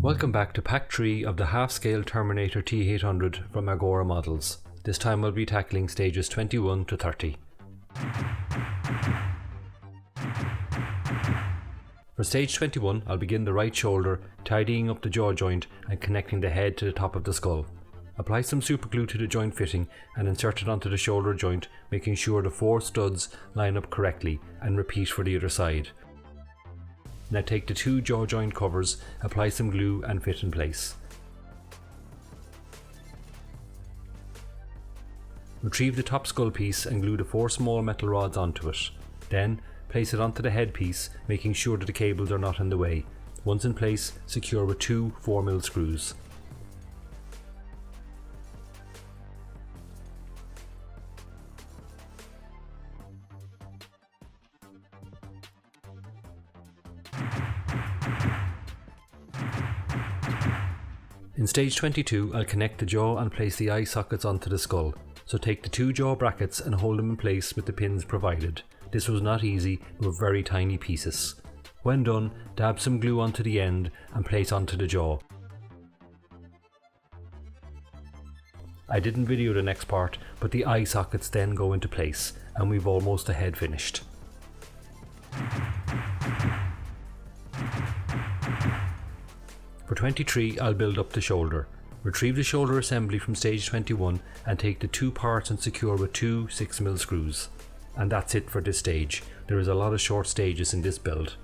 Welcome back to Pack 3 of the half-scale Terminator T-800 from Agora models. This time I'll be tackling stages 21 to 30. For stage 21, I'll begin the right shoulder, tidying up the jaw joint and connecting the head to the top of the skull. Apply some superglue to the joint fitting and insert it onto the shoulder joint, making sure the 4 studs line up correctly, and repeat for the other side. Now take the 2 jaw joint covers, apply some glue and fit in place. Retrieve the top skull piece and glue the 4 small metal rods onto it. Then place it onto the head piece, making sure that the cables are not in the way. Once in place, secure with 2 4mm screws. In stage 22, I'll connect the jaw and place the eye sockets onto the skull. So take the 2 jaw brackets and hold them in place with the pins provided. This was not easy, they were very tiny pieces. When done, dab some glue onto the end and place onto the jaw. I didn't video the next part, but the eye sockets then go into place, and we've almost the head finished. For 23, I'll build up the shoulder. Retrieve the shoulder assembly from stage 21 and take the 2 parts and secure with 2 6mm screws. And that's it for this stage. There is a lot of short stages in this build.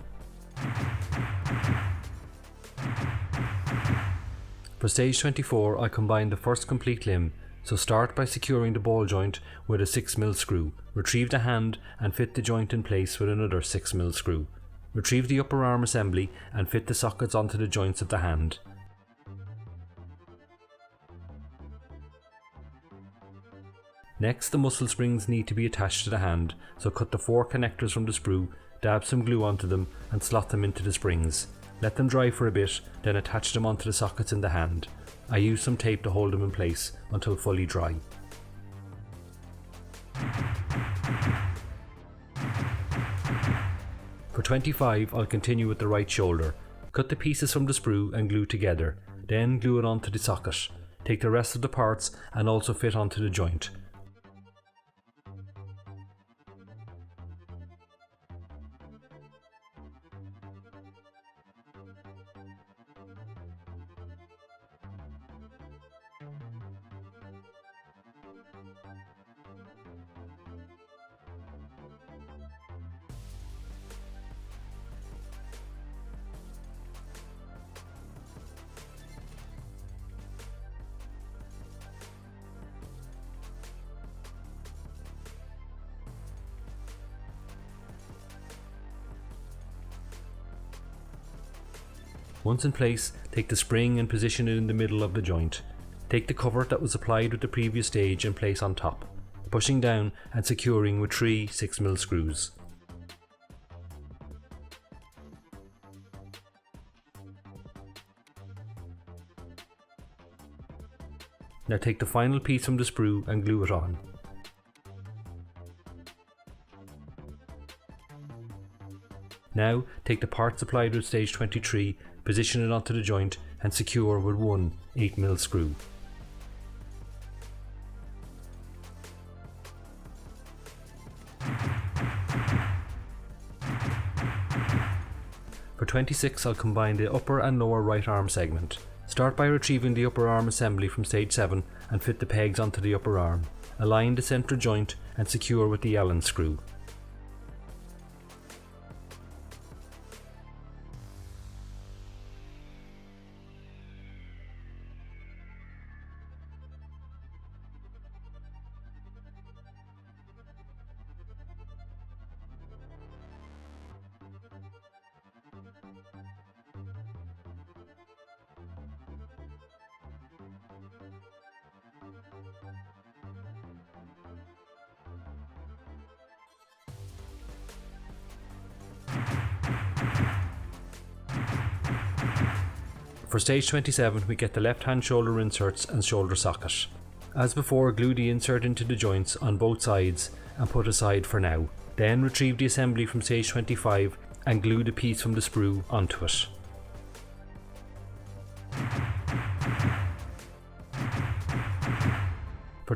For stage 24, I combine the first complete limb, so start by securing the ball joint with a 6mm screw. Retrieve the hand and fit the joint in place with another 6mm screw. Retrieve the upper arm assembly and fit the sockets onto the joints of the hand. Next, the muscle springs need to be attached to the hand, so cut the 4 connectors from the sprue, dab some glue onto them and slot them into the springs. Let them dry for a bit, then attach them onto the sockets in the hand. I use some tape to hold them in place until fully dry. For 25, I'll continue with the right shoulder. Cut the pieces from the sprue and glue together, then glue it onto the socket. Take the rest of the parts and also fit onto the joint. Once in place, take the spring and position it in the middle of the joint. Take the cover that was applied with the previous stage and place on top, pushing down and securing with 3 6mm screws. Now take the final piece from the sprue and glue it on. Now take the parts applied with stage 23, position it onto the joint and secure with 1 8mm screw. For 26, I'll combine the upper and lower right arm segment. Start by retrieving the upper arm assembly from stage 7 and fit the pegs onto the upper arm. Align the centre joint and secure with the Allen screw. For stage 27, we get the left hand shoulder inserts and shoulder socket. As before, glue the insert into the joints on both sides and put aside for now. Then retrieve the assembly from stage 25 and glue the piece from the sprue onto it.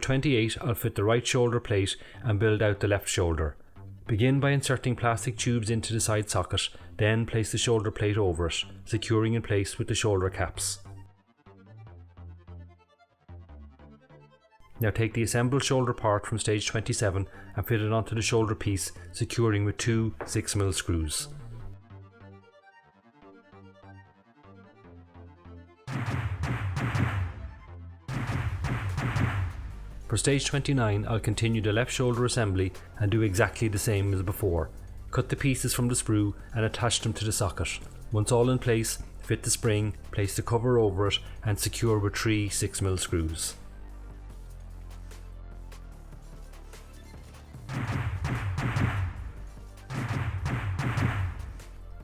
For 28, I'll fit the right shoulder plate and build out the left shoulder. Begin by inserting plastic tubes into the side socket, then place the shoulder plate over it, securing in place with the shoulder caps. Now take the assembled shoulder part from stage 27 and fit it onto the shoulder piece, securing with two 6mm screws. For stage 29, I'll continue the left shoulder assembly and do exactly the same as before. Cut the pieces from the sprue and attach them to the socket. Once all in place, fit the spring, place the cover over it and secure with three 6mm screws.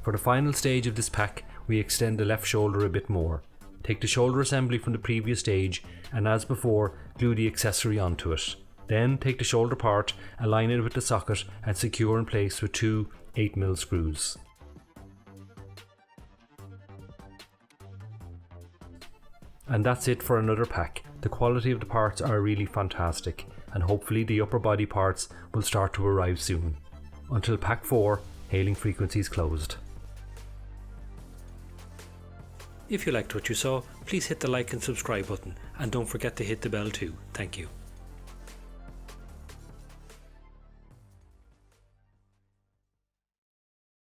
For the final stage of this pack, we extend the left shoulder a bit more. Take the shoulder assembly from the previous stage and, as before, glue the accessory onto it. Then take the shoulder part, align it with the socket and secure in place with two 8mm screws. And that's it for another pack. The quality of the parts are really fantastic, and hopefully the upper body parts will start to arrive soon. Until pack 4, hailing frequencies closed. If you liked what you saw, please hit the like and subscribe button, and don't forget to hit the bell too. Thank you.